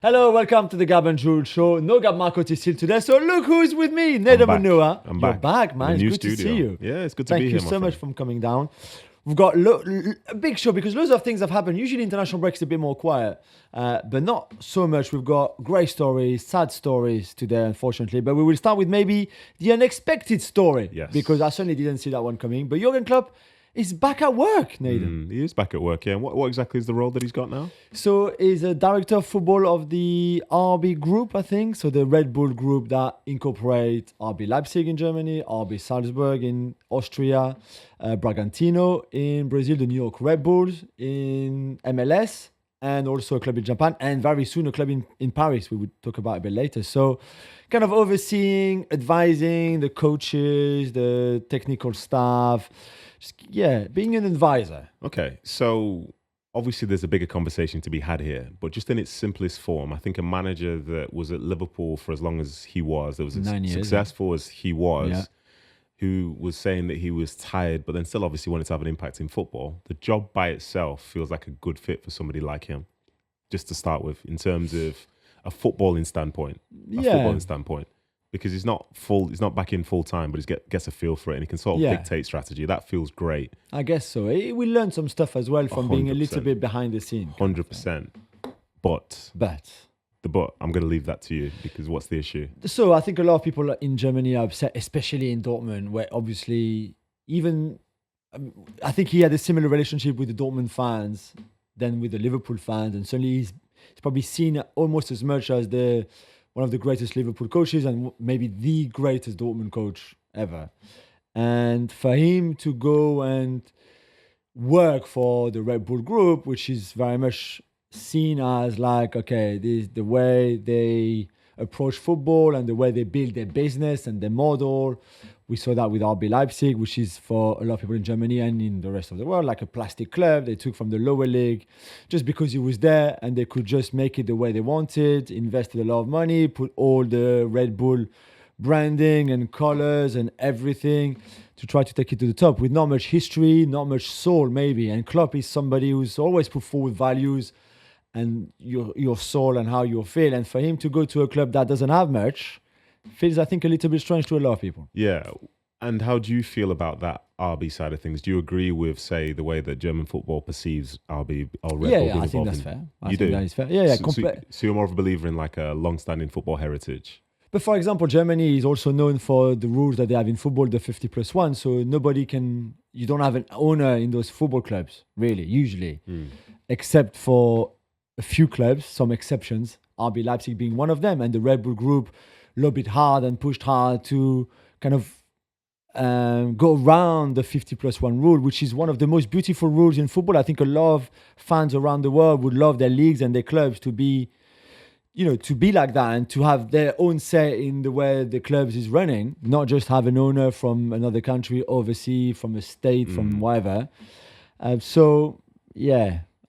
Hello, welcome to the Gab Juls show. No Gab Marcotti is still today, so look who's with me, Nedum Onuoha. I'm You're back. back, man. It's New good studio. to see you. Yeah, it's good to be here. Thank you so much for coming down. We've got a big show because loads of things have happened. Usually international breaks a bit more quiet, but not so much. We've got great stories, sad stories today, unfortunately. But we will start with maybe the unexpected story. Yes. Because I certainly didn't see that one coming. But Jurgen Klopp is back at work, Nedum. He is back at work, yeah. And what exactly is the role that he's got now? So he's a director of football of the RB group, I think. So the Red Bull group that incorporate RB Leipzig in Germany, RB Salzburg in Austria, Bragantino in Brazil, the New York Red Bulls in MLS, and also a club in Japan, and very soon a club in Paris, we would talk about a bit later. So kind of overseeing, advising the coaches, the technical staff, being an advisor. Okay, so obviously there's a bigger conversation to be had here, but just in its simplest form, I think a manager that was at Liverpool for as long as he was, that was as 9 years, successful as he was, who was saying that he was tired, but then still obviously wanted to have an impact in football, the job by itself feels like a good fit for somebody like him, just to start with, in terms of a footballing standpoint. Because he's not back in full time, but he gets a feel for it and he can sort of dictate strategy. That feels great. I guess so. We learn some stuff as well from being a little bit behind the scene. 100%. But I'm going to leave that to you, because what's the issue? So I think a lot of people in Germany are upset, especially in Dortmund, where obviously I think he had a similar relationship with the Dortmund fans than with the Liverpool fans, and certainly he's probably seen almost as much as one of the greatest Liverpool coaches and maybe the greatest Dortmund coach ever. And for him to go and work for the Red Bull group, which is very much seen as like, okay, this the way they approach football and the way they build their business and their model. We saw that with RB Leipzig, which is for a lot of people in Germany and in the rest of the world, like a plastic club they took from the lower league just because he was there and they could just make it the way they wanted, invested a lot of money, put all the Red Bull branding and colors and everything to try to take it to the top with not much history, not much soul maybe. And Klopp is somebody who's always put forward values and your soul and how you feel. And for him to go to a club that doesn't have much feels, I think, a little bit strange to a lot of people. Yeah. And how do you feel about that RB side of things? Do you agree with, say, the way that German football perceives RB or Red Bull being I think involved that's in? fair. You do? That is fair. Yeah. So you're more of a believer in like a long-standing football heritage? But for example, Germany is also known for the rules that they have in football, the 50+1. So you don't have an owner in those football clubs, really, usually, except for a few clubs, some exceptions, RB Leipzig being one of them, and the Red Bull group lobbied hard and pushed hard to kind of go around the 50+1 rule, which is one of the most beautiful rules in football. I think a lot of fans around the world would love their leagues and their clubs to be like that and to have their own say in the way the clubs is running, not just have an owner from another country, overseas, from a state, from wherever. I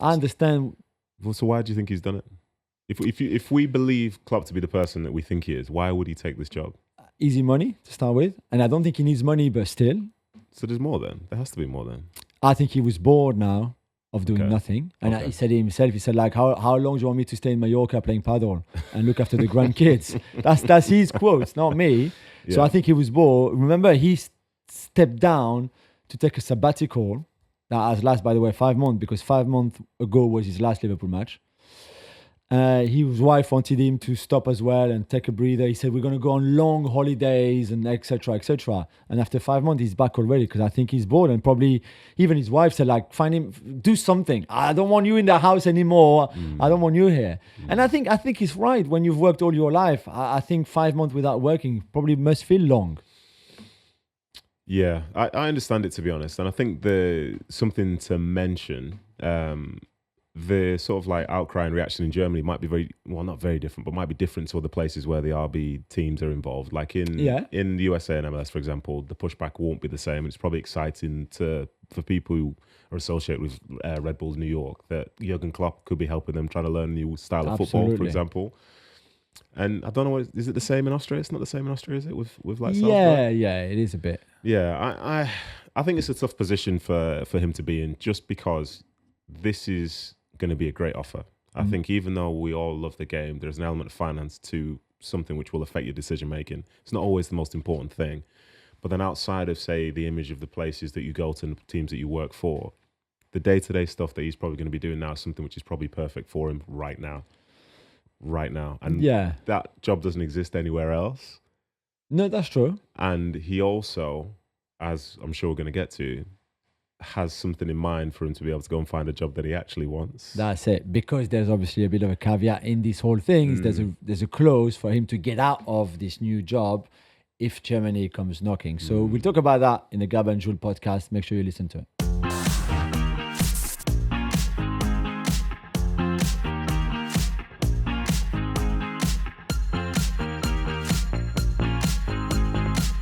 understand. Well, so why do you think he's done it? If we believe Klopp to be the person that we think he is, why would he take this job? Easy money to start with. And I don't think he needs money, but still. So there's more then? There has to be more then. I think he was bored now of doing nothing. And he said it himself, he said, like, how long do you want me to stay in Mallorca playing paddle and look after the grandkids? That's his quotes, not me. Yeah. So I think he was bored. Remember, he stepped down to take a sabbatical. That has lasted, by the way, 5 months, because 5 months ago was his last Liverpool match. His wife wanted him to stop as well and take a breather. He said, we're going to go on long holidays and etc., etc. And after 5 months, he's back already because I think he's bored. And probably even his wife said, like, find him, do something. I don't want you in the house anymore. I don't want you here. And I think he's right. When you've worked all your life, I think 5 months without working probably must feel long. Yeah, I understand it, to be honest. And I think something to mention, the sort of like outcry and reaction in Germany might be not very different, but might be different to other places where the RB teams are involved. Like in the USA and MLS, for example, the pushback won't be the same. It's probably exciting for people who are associated with Red Bulls New York that Jurgen Klopp could be helping them trying to learn a new style of football, for example. And I don't know, is it the same in Austria? It's not the same in Austria, is it? With like Salzburg? Yeah, it is a bit. Yeah, I think it's a tough position for him to be in, just because this is going to be a great offer I think even though we all love the game, there's an element of finance to something which will affect your decision making. It's not always the most important thing. But then outside of, say, the image of the places that you go to and the teams that you work for, the day-to-day stuff that he's probably going to be doing now is something which is probably perfect for him right now. And that job doesn't exist anywhere else. No, that's true. And he also, as I'm sure we're going to get to, has something in mind for him to be able to go and find a job that he actually wants. That's it. Because there's obviously a bit of a caveat in this whole thing. There's a clause for him to get out of this new job if Germany comes knocking. So we'll talk about that in the Gab and Jules podcast. Make sure you listen to it.